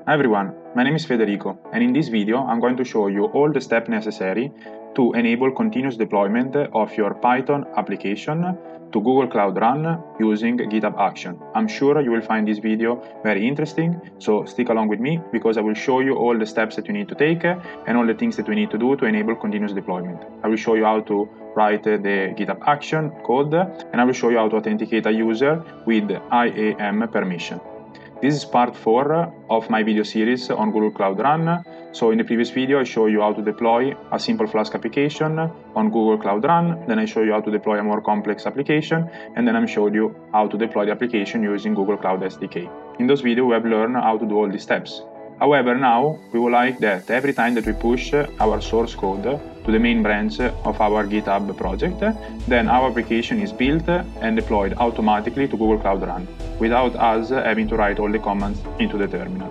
Hi everyone, my name is Federico, and in this video I'm going to show you all the steps necessary to enable continuous deployment of your Python application to Google Cloud Run using GitHub Actions. I'm sure you will find this video very interesting, so stick along with me because I will show you all the steps that you need to take and all the things that we need to do to enable continuous deployment. I will show you how to write the GitHub Action code, and I will show you how to authenticate a user with IAM permission. This is part 4 of my video series on Google Cloud Run. So in the previous video, I showed you how to deploy a simple Flask application on Google Cloud Run. Then I showed you how to deploy a more complex application. And then I showed you how to deploy the application using Google Cloud SDK. In those videos, we have learned how to do all these steps. However, now we would like that every time that we push our source code to the main branch of our GitHub project, then our application is built and deployed automatically to Google Cloud Run, without us having to write all the commands into the terminal.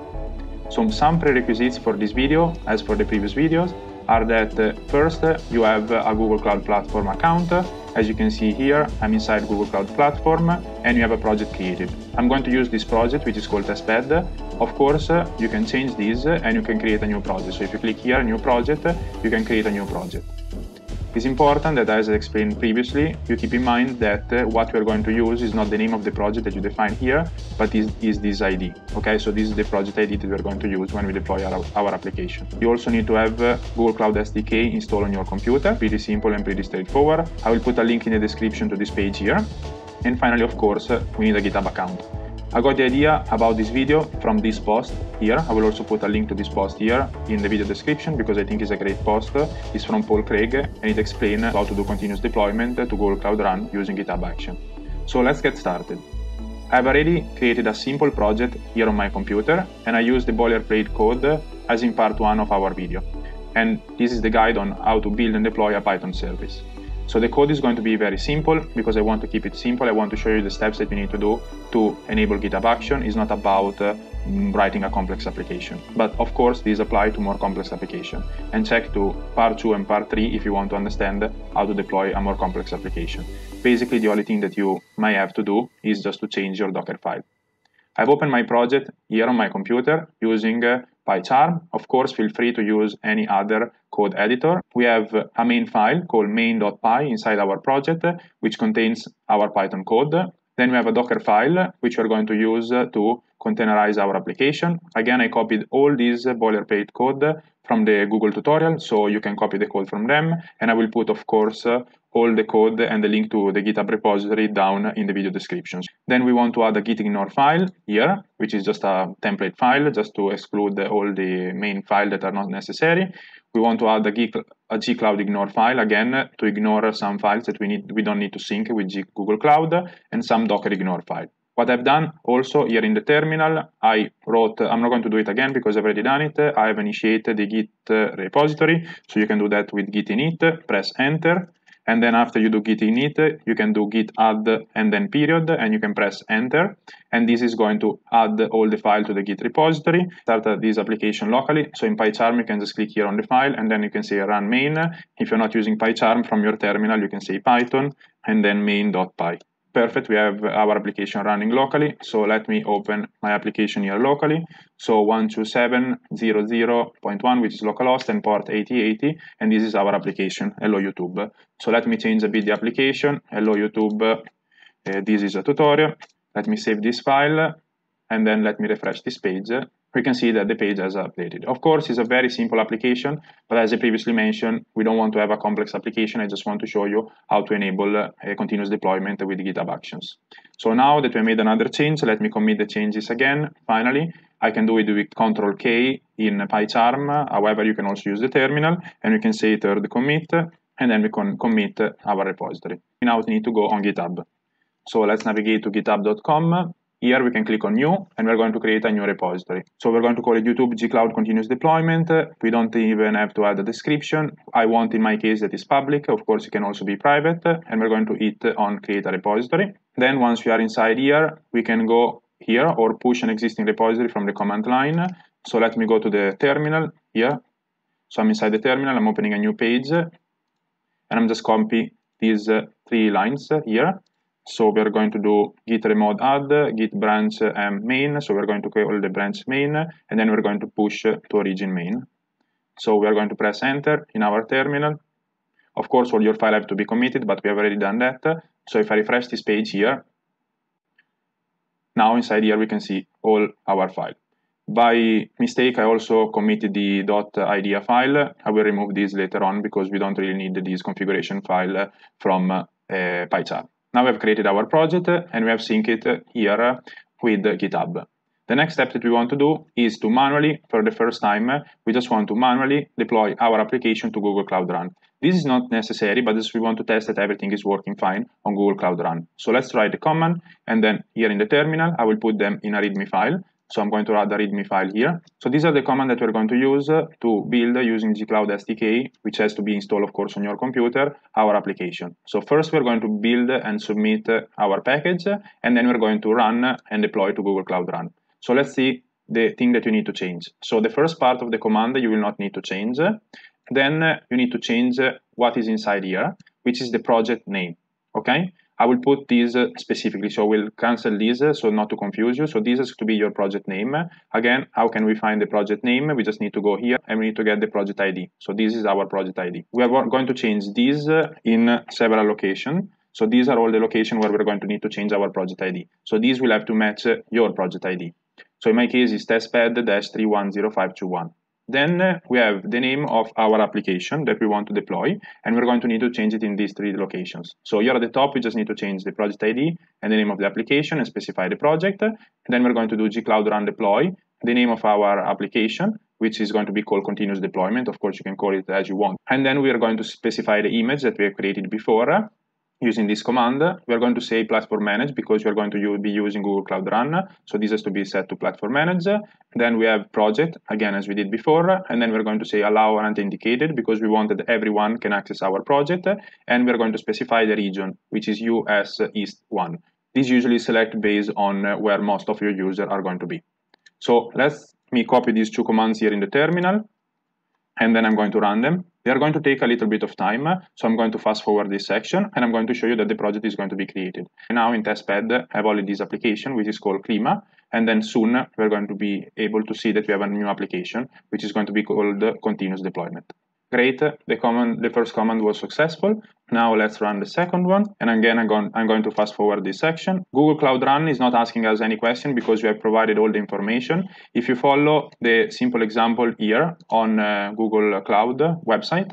So some prerequisites for this video, as for the previous videos, are that first you have a Google Cloud Platform account. As you can see here, I'm inside Google Cloud Platform and you have a project created. I'm going to use this project, which is called testbed. Of course, you can change this and you can create a new project. So if you click here, new project, you can create a new project. It's important that, as I explained previously, you keep in mind that what we're going to use is not the name of the project that you define here, but is this ID. Okay, so this is the project ID that we're going to use when we deploy our application. You also need to have Google Cloud SDK installed on your computer. Pretty simple and pretty straightforward. I will put a link in the description to this page here. And finally, of course, we need a GitHub account. I got the idea about this video from this post here. I will also put a link to this post here in the video description because I think it's a great post. It's from Paul Craig and it explains how to do continuous deployment to Google Cloud Run using GitHub Action. So let's get started. I've already created a simple project here on my computer and I use the boilerplate code as in part 1 of our video. And this is the guide on how to build and deploy a Python service. So the code is going to be very simple because I want to keep it simple. I want to show you the steps that you need to do to enable GitHub Action. It's not about writing a complex application. But of course, these apply to more complex application. And check to part 2 and part 3 if you want to understand how to deploy a more complex application. Basically, the only thing that you might have to do is just to change your Docker file. I've opened my project here on my computer using PyCharm. Of course, feel free to use any other code editor. We have a main file called main.py inside our project, which contains our Python code. Then we have a Docker file, which we're going to use to containerize our application. Again, I copied all this boilerplate code from the Google tutorial, so you can copy the code from them. And I will put, of course, all the code and the link to the GitHub repository down in the video descriptions. Then we want to add a gitignore file here, which is just a template file, just to exclude all the main files that are not necessary. We want to add a gcloud ignore file, again, to ignore some files that we don't need to sync with Google Cloud, and some Docker ignore file. What I've done also here in the terminal, I wrote, I'm not going to do it again because I've already done it. I have initiated the Git repository, so you can do that with git init, press enter. And then after you do git init, you can do git add and then period, and you can press enter. And this is going to add all the file to the Git repository. Start this application locally. So in PyCharm, you can just click here on the file, and then you can say run main. If you're not using PyCharm from your terminal, you can say Python, and then main.py. Perfect, we have our application running locally. So let me open my application here locally. So 127.0.1, which is localhost, and port 8080, and this is our application. Hello YouTube. So let me change a bit the application. Hello YouTube, this is a tutorial. Let me save this file, and then let me refresh this page. We can see that the page has updated. Of course, it's a very simple application, but as I previously mentioned, we don't want to have a complex application. I just want to show you how to enable a continuous deployment with GitHub Actions. So now that we made another change, let me commit the changes again. Finally, I can do it with Ctrl-K in PyCharm. However, you can also use the terminal, and we can say third commit, and then we can commit our repository. Now we need to go on GitHub. So let's navigate to github.com. Here we can click on new, and we're going to create a new repository. So we're going to call it YouTube gcloud continuous deployment. We don't even have to add a description. I want in my case that is public. Of course, it can also be private, and we're going to hit on create a repository. Then once we are inside here, we can go here or push an existing repository from the command line. So let me go to the terminal here. So I'm inside the terminal, I'm opening a new page, and I'm just copying these 3 lines here. So we're going to do git remote add, git branch main. So we're going to call the branch main, and then we're going to push to origin main. So we are going to press enter in our terminal. Of course, all your files have to be committed, but we have already done that. So if I refresh this page here, now inside here we can see all our files. By mistake, I also committed the .idea file. I will remove this later on because we don't really need this configuration file from PyCharm. Now we have created our project and we have synced it here with GitHub. The next step that we want to do is to manually, for the first time, we just want to manually deploy our application to Google Cloud Run. This is not necessary, but we want to test that everything is working fine on Google Cloud Run. So let's write the command, and then here in the terminal, I will put them in a README file. So I'm going to add a README file here. So these are the commands that we're going to use to build using gcloud SDK, which has to be installed, of course, on your computer, our application. So first we're going to build and submit our package, and then we're going to run and deploy to Google Cloud Run. So let's see the thing that you need to change. So the first part of the command you will not need to change. Then you need to change what is inside here, which is the project name. Okay? I will put this specifically, so we'll cancel this so not to confuse you. So this is to be your project name. Again, how can we find the project name? We just need to go here and we need to get the project ID. So this is our project ID. We are going to change this in several locations. So these are all the locations where we're going to need to change our project ID. So these will have to match your project ID. So in my case, it's testpad-310521. Then we have the name of our application that we want to deploy, and we're going to need to change it in these three locations. So here at the top, we just need to change the project ID and the name of the application and specify the project. And then we're going to do gcloud run deploy, the name of our application, which is going to be called continuous deployment. Of course, you can call it as you want. And then we are going to specify the image that we have created before. Using this command, we are going to say platform manage because we are going to be using Google Cloud Run. So this has to be set to platform manage. Then we have project, again, as we did before. And then we're going to say allow unauthenticated because we want that everyone can access our project. And we're going to specify the region, which is US East 1. This usually select based on where most of your users are going to be. So let me copy these two commands here in the terminal. And then I'm going to run them. They are going to take a little bit of time, so I'm going to fast forward this section, and I'm going to show you that the project is going to be created. Now in testpad, I have only this application, which is called Klima, and then soon we're going to be able to see that we have a new application, which is going to be called continuous deployment. Great, the first command was successful. Now let's run the second one. And again, I'm going to fast forward this section. Google Cloud Run is not asking us any question because we have provided all the information. If you follow the simple example here on Google Cloud website,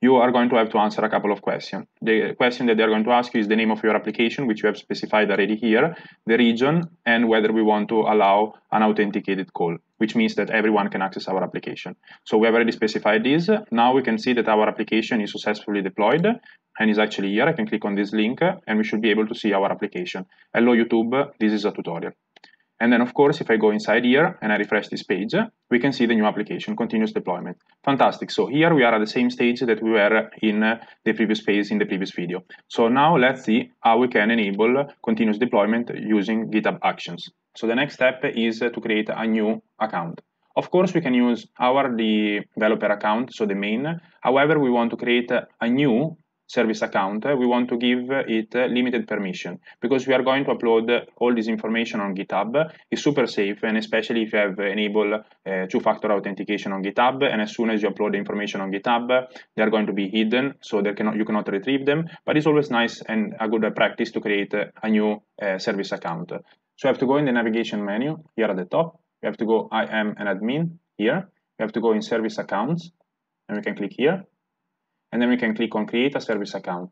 you are going to have to answer a couple of questions. The question that they're going to ask you is the name of your application, which you have specified already here, the region, and whether we want to allow an authenticated call, which means that everyone can access our application. So we have already specified this. Now we can see that our application is successfully deployed and is actually here. I can click on this link and we should be able to see our application. Hello YouTube, this is a tutorial. And then of course, if I go inside here and I refresh this page, we can see the new application, continuous deployment. Fantastic. So here we are at the same stage that we were in the previous phase in the previous video. So now let's see how we can enable continuous deployment using GitHub Actions. So the next step is to create a new account. Of course, we can use our developer account, so the main. However, we want to create a new service account. We want to give it limited permission because we are going to upload all this information on GitHub. It's super safe, and especially if you have enabled two-factor authentication on GitHub, and as soon as you upload the information on GitHub, they are going to be hidden, so you cannot retrieve them. But it's always nice and a good practice to create a new service account. So you have to go in the navigation menu here at the top. You have to go I am an admin here. You have to go in service accounts, and we can click here. And then we can click on create a service account.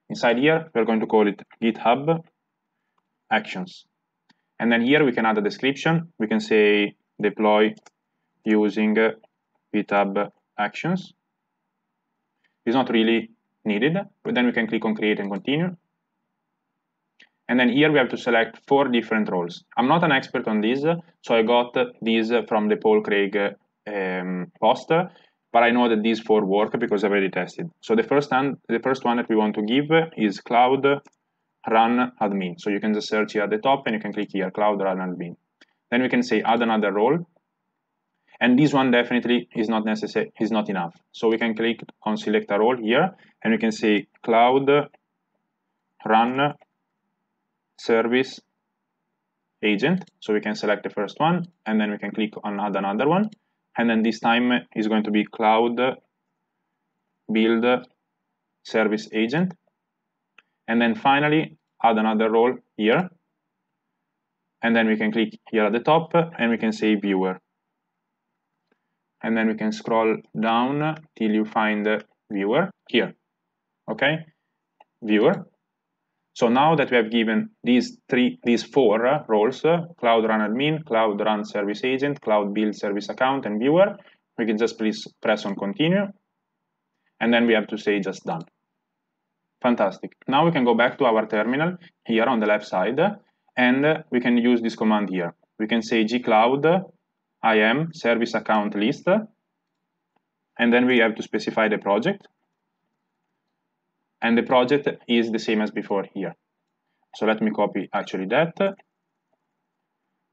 Inside here, we're going to call it GitHub Actions. And then here we can add a description. We can say deploy using GitHub Actions. It's not really needed, but then we can click on create and continue. And then here we have to select 4 different roles. I'm not an expert on this, so I got these from the Paul Craig post. But I know that these 4 work because I've already tested. So the first one that we want to give is Cloud Run Admin. So you can just search here at the top and you can click here, Cloud Run Admin. Then we can say add another role. And this one definitely is not necessary, is not enough. So we can click on select a role here and we can say Cloud Run service agent. So we can select the first one, and then we can click on add another one. And then this time is going to be cloud build service agent. And then finally, add another role here. And then we can click here at the top, and we can say viewer. And then we can scroll down till you find viewer here. Okay, viewer. So now that we have given these four roles, Cloud Run Admin, Cloud Run Service Agent, Cloud Build Service Account, and Viewer, we can just please press on Continue, and then we have to say just done. Fantastic. Now we can go back to our terminal here on the left side, and we can use this command here. We can say gcloud im service account list, and then we have to specify the project. And the project is the same as before here. So let me copy actually that.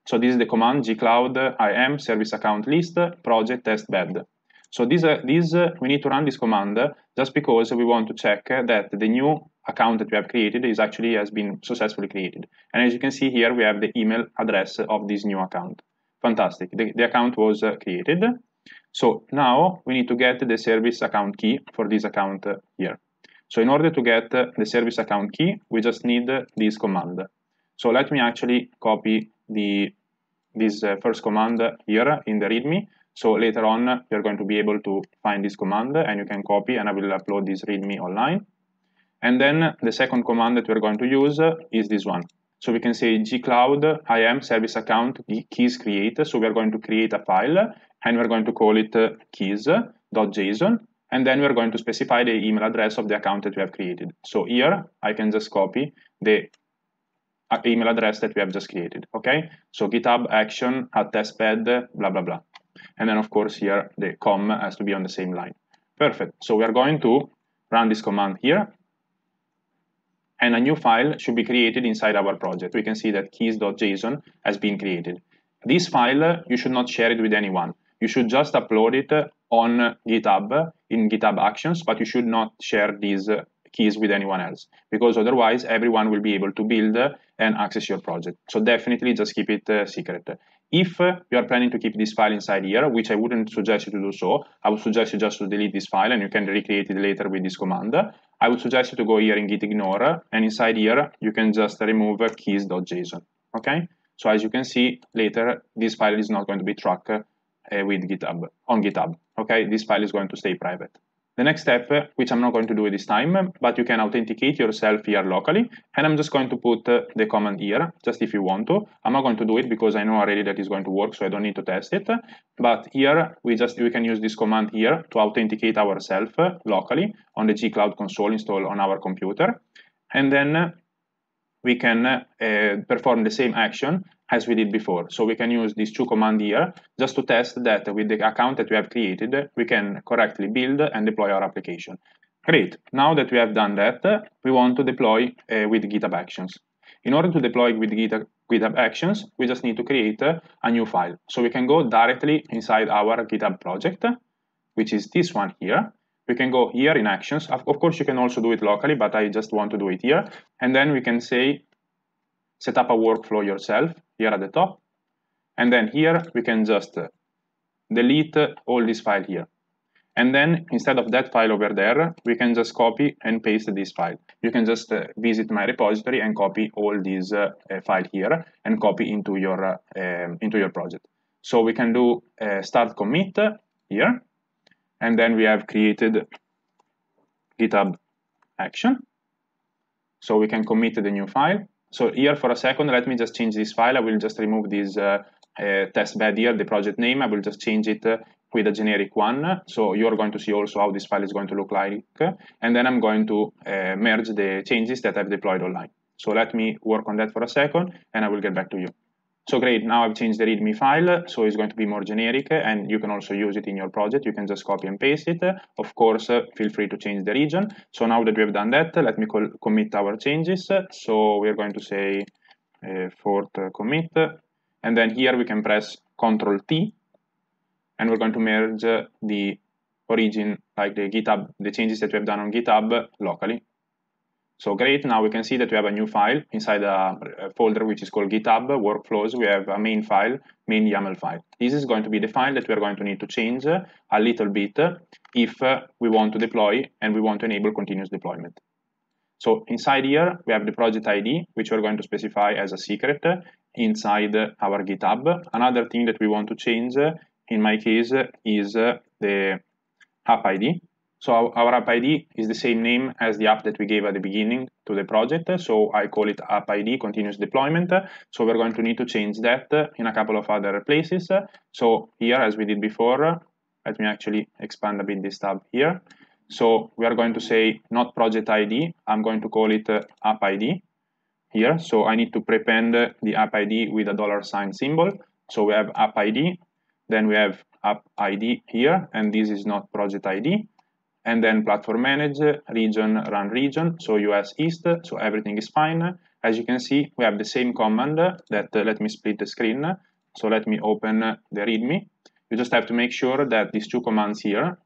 So this is the command gcloud im service account list project test bed. So we need to run this command just because we want to check that the new account that we have created has been successfully created. And as you can see here, we have the email address of this new account. Fantastic. The account was created. So now we need to get the service account key for this account here. So in order to get the service account key, we just need this command. So let me actually copy this first command here in the README. So later on, you're going to be able to find this command, and you can copy, and I will upload this README online. And then the second command that we're going to use is this one. So we can say gcloud im service account keys create. So we're going to create a file, and we're going to call it keys.json. And then we're going to specify the email address of the account that we have created. So here, I can just copy the email address that we have just created, okay? So GitHub Action @testbed, blah, blah, blah. And then, of course, here, the com has to be on the same line. Perfect. So we are going to run this command here. And a new file should be created inside our project. We can see that keys.json has been created. This file, you should not share it with anyone. You should just upload it on GitHub in GitHub Actions, but you should not share these keys with anyone else, because otherwise everyone will be able to build and access your project. So definitely just keep it secret. If you are planning to keep this file inside here, which I wouldn't suggest you to do so, I would suggest you just to delete this file, and you can recreate it later with this command. I would suggest you to go here in git ignore, and inside here you can just remove keys.json. Okay, so as you can see later, this file is not going to be tracked with GitHub on GitHub. Okay, this file is going to stay private. The next step, which I'm not going to do this time, but you can authenticate yourself here locally, and I'm just going to put the command here, just if you want to. I'm not going to do it because I know already that it's going to work, so I don't need to test it. But here, we can use this command here to authenticate ourselves locally on the gcloud console installed on our computer. And then we can perform the same action as we did before. So we can use these two commands here just to test that with the account that we have created, we can correctly build and deploy our application. Great. Now that we have done that, we want to deploy with GitHub Actions. In order to deploy with GitHub Actions, we just need to create a new file. So we can go directly inside our GitHub project, which is this one here. We can go here in Actions. Of course, you can also do it locally, but I just want to do it here. And then we can say, set up a workflow yourself here at the top. And then here, we can just delete all this file here. And then instead of that file over there, we can just copy and paste this file. You can just visit my repository and copy all these file here and copy into your project. So we can do start commit here. And then we have created GitHub action. So we can commit the new file. So here for a second, let me just change this file. I will just remove this test bed here, the project name. I will just change it with a generic one. So you're going to see also how this file is going to look like. And then I'm going to merge the changes that I've deployed online. So let me work on that for a second, and I will get back to you. So great, now I've changed the README file, so it's going to be more generic, and you can also use it in your project. You can just copy and paste it. Of course, feel free to change the region. So now that we have done that, let me commit our changes. So we're going to say forth commit, and then here we can press Ctrl-T, and we're going to merge the origin, like the GitHub, the changes that we have done on GitHub locally. So great, now we can see that we have a new file inside a folder which is called GitHub Workflows. We have a main file, main YAML file. This is going to be the file that we are going to need to change a little bit if we want to deploy and we want to enable continuous deployment. So inside here, we have the project ID, which we're going to specify as a secret inside our GitHub. Another thing that we want to change, in my case, is the app ID. So our app ID is the same name as the app that we gave at the beginning to the project. So I call it app ID continuous deployment. So we're going to need to change that in a couple of other places. So here, as we did before, let me actually expand a bit this tab here. So we are going to say not project ID. I'm going to call it app ID here. So I need to prepend the app ID with a $sign symbol. So we have app ID, then we have app ID here, and this is not project ID. And then platform manage, region, run region, so US East, so everything is fine. As you can see, we have the same command that, let me split the screen. So let me open the README. You just have to make sure that these two commands here,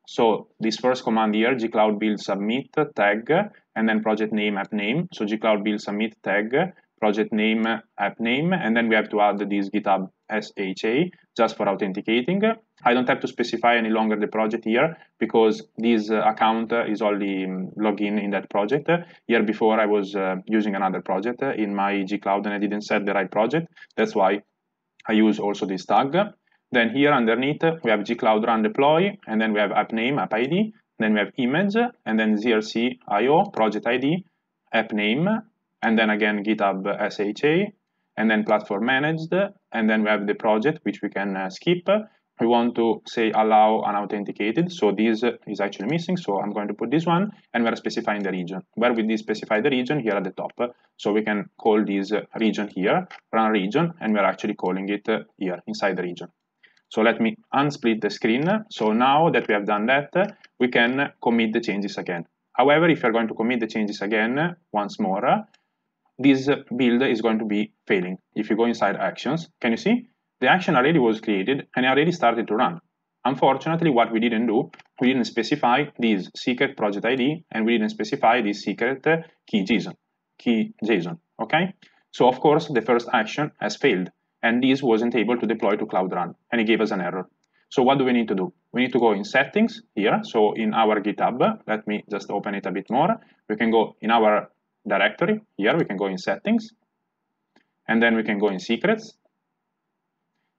so this first command here, gcloud build submit tag, and then project name app name. So gcloud build submit tag, project name app name, and then we have to add this GitHub SHA just for authenticating. I don't have to specify any longer the project here because this account is only login in that project. Here before I was using another project in my gcloud and I didn't set the right project. That's why I use also this tag. Then here underneath we have gcloud run deploy, and then we have app name, app ID, then we have image, and then zrc io, project ID, app name, and then again GitHub SHA, and then platform managed, and then we have the project which we can skip. We want to say allow unauthenticated, so this is actually missing, so I'm going to put this one, and we're specifying the region. Where we specify the region? Here at the top. So we can call this region here, run region, and we're actually calling it here inside the region. So let me unsplit the screen. So now that we have done that, we can commit the changes again. However, if you're going to commit the changes again once more, this build is going to be failing. If you go inside actions, can you see? The action already was created and already started to run. Unfortunately, what we didn't do, we didn't specify this secret project ID and we didn't specify this secret key JSON, okay? So of course, the first action has failed and this wasn't able to deploy to Cloud Run and it gave us an error. So what do we need to do? We need to go in settings here. So in our GitHub, let me just open it a bit more. We can go in our directory here, we can go in settings, and then we can go in secrets,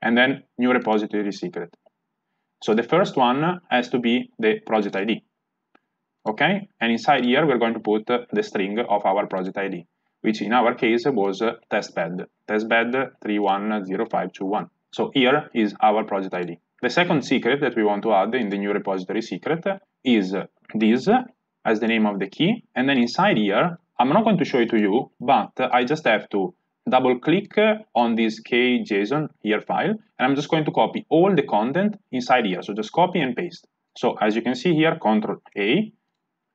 and then new repository secret. So the first one has to be the project ID, okay? And inside here, we're going to put the string of our project ID, which in our case was testbed 310521. So here is our project ID. The second secret that we want to add in the new repository secret is this as the name of the key. And then inside here, I'm not going to show it to you, but I just have to double click on this kjson here file, and I'm just going to copy all the content inside here. So just copy and paste. So as you can see here, Control A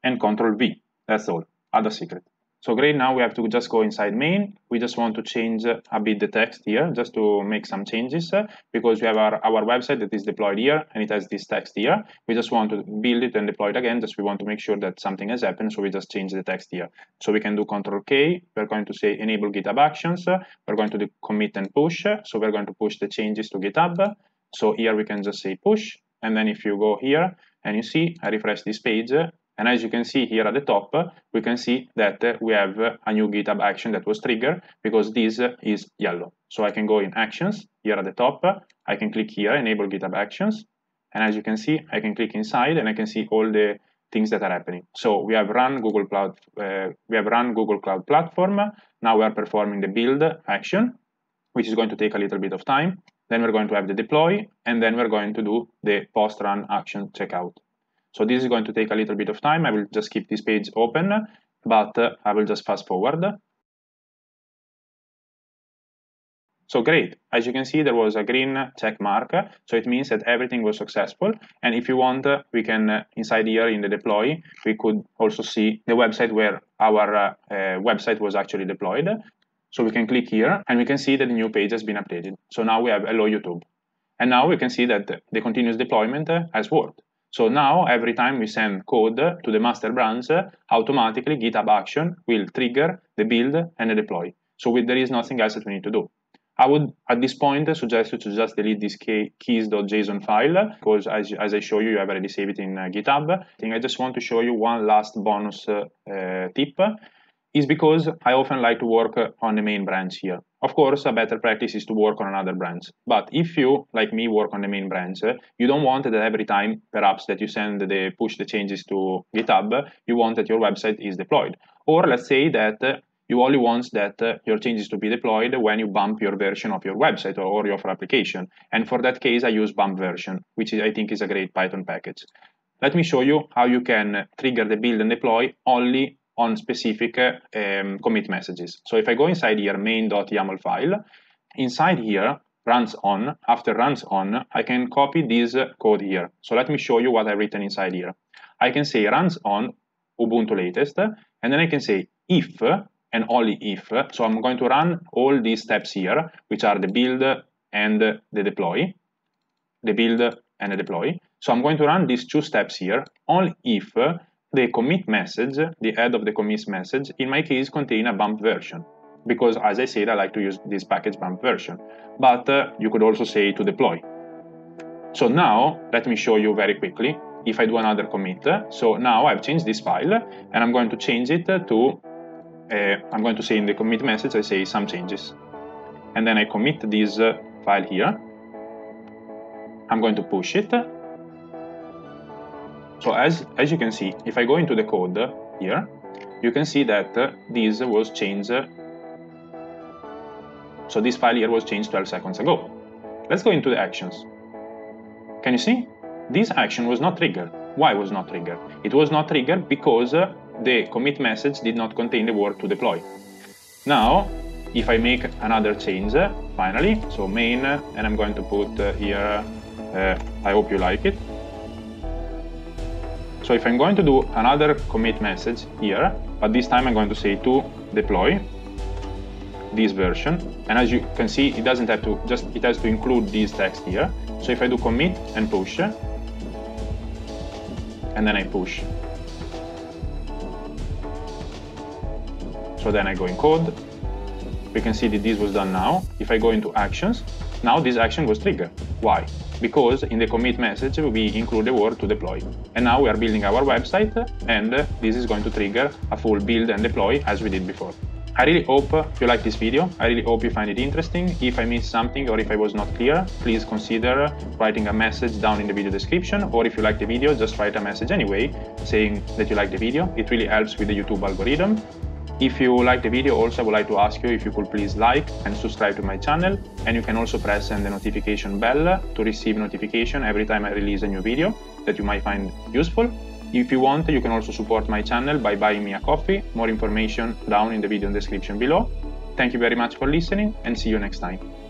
and Control V. That's all. Add a secret. So great, now we have to just go inside main. We just want to change a bit the text here just to make some changes because we have our website that is deployed here and it has this text here. We just want to build it and deploy it again. Just we want to make sure that something has happened, so we just change the text here. So we can do Control K. We're going to say enable GitHub Actions. We're going to do commit and push. So we're going to push the changes to GitHub. So here we can just say push. And then if you go here and you see, I refresh this page. And as you can see here at the top, we can see that we have a new GitHub action that was triggered because this is yellow. So I can go in actions here at the top. I can click here, enable GitHub actions. And as you can see, I can click inside and I can see all the things that are happening. So we have run Google Cloud Platform. Now we are performing the build action, which is going to take a little bit of time. Then we're going to have the deploy, and then we're going to do the post-run action checkout. So this is going to take a little bit of time. I will just keep this page open, but I will just fast forward. So great. As you can see, there was a green check mark. So it means that everything was successful. And if you want, we can, inside here in the deploy, we could also see the website where our website was actually deployed. So we can click here and we can see that the new page has been updated. So now we have Hello YouTube. And now we can see that the continuous deployment has worked. So now, every time we send code to the master branch, automatically GitHub Action will trigger the build and the deploy. So there is nothing else that we need to do. I would, at this point, suggest you to just delete this keys.json file, because as I show you, you have already saved it in GitHub. I just want to show you one last bonus tip, is because I often like to work on the main branch here. Of course, a better practice is to work on another branch. But if you, like me, work on the main branch, you don't want that every time, perhaps, that you push the changes to GitHub, you want that your website is deployed. Or let's say that you only want that your changes to be deployed when you bump your version of your website or your application. And for that case, I use bump version, which I think is a great Python package. Let me show you how you can trigger the build and deploy only on specific commit messages. So if I go inside here, main.yaml file, inside here, runs on, after runs on, I can copy this code here. So let me show you what I've written inside here. I can say runs on Ubuntu latest, and then I can say if, and only if. So I'm going to run all these steps here, which are the build and the deploy, the build and the deploy. So I'm going to run these two steps here, only if the commit message, the head of the commit message, in my case, contain a bump version. Because as I said, I like to use this package bump version. But you could also say to deploy. So now, let me show you very quickly if I do another commit. So now I've changed this file, and I'm going to change it to, I'm going to say in the commit message, I say some changes. And then I commit this file here. I'm going to push it. So as you can see, if I go into the code here, you can see that this was changed. So this file here was changed 12 seconds ago. Let's go into the actions. Can you see? This action was not triggered. Why was not triggered? It was not triggered because the commit message did not contain the word to deploy. Now, if I make another change, finally, so main, and I'm going to put here, I hope you like it. So if I'm going to do another commit message here, but this time I'm going to say to deploy this version, and as you can see, it doesn't have to, it has to include this text here. So if I do commit and push, and then I push, so then I go in code, we can see that this was done now. If I go into actions, now this action was triggered. Why? Because in the commit message we include the word to deploy. And now we are building our website, and this is going to trigger a full build and deploy as we did before. I really hope you like this video. I really hope you find it interesting. If I missed something or if I was not clear, please consider writing a message down in the video description, or if you like the video, just write a message anyway saying that you like the video. It really helps with the YouTube algorithm. If you like the video, also I would like to ask you if you could please like and subscribe to my channel, and you can also press the notification bell to receive notification every time I release a new video that you might find useful. If you want, you can also support my channel by buying me a coffee. More information down in the video description below. Thank you very much for listening, and see you next time.